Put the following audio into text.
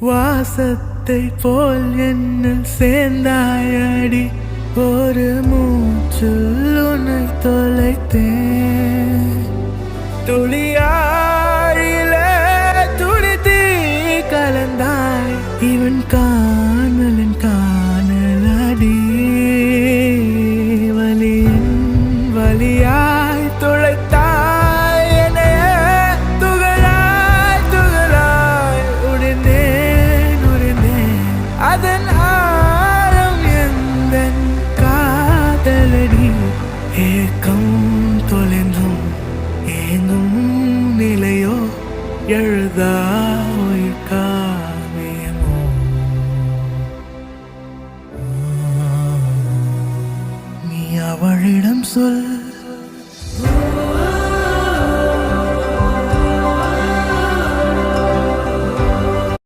வாசத்தை போல் என்னில் சேர்ந்தாயடி ஒரு மூச்சில் உன்னை தொலைத்தேன் துளியாழிலே துளித்தி கலந்தாய் இவன் காணலன் காணலடி வலியின் வலியாய் துளைத்தாய் என்னைய துகளாய் துகளாய் உடைந்தேன் உடைந்தேன் அதன் ஆழம் எந்தன் காதலடி ஏக்கம் தொலைந்தும் ஏங்கும் நிலையோ எழுதா உயிர் காவியமோ நீ அவளிடம் சொல்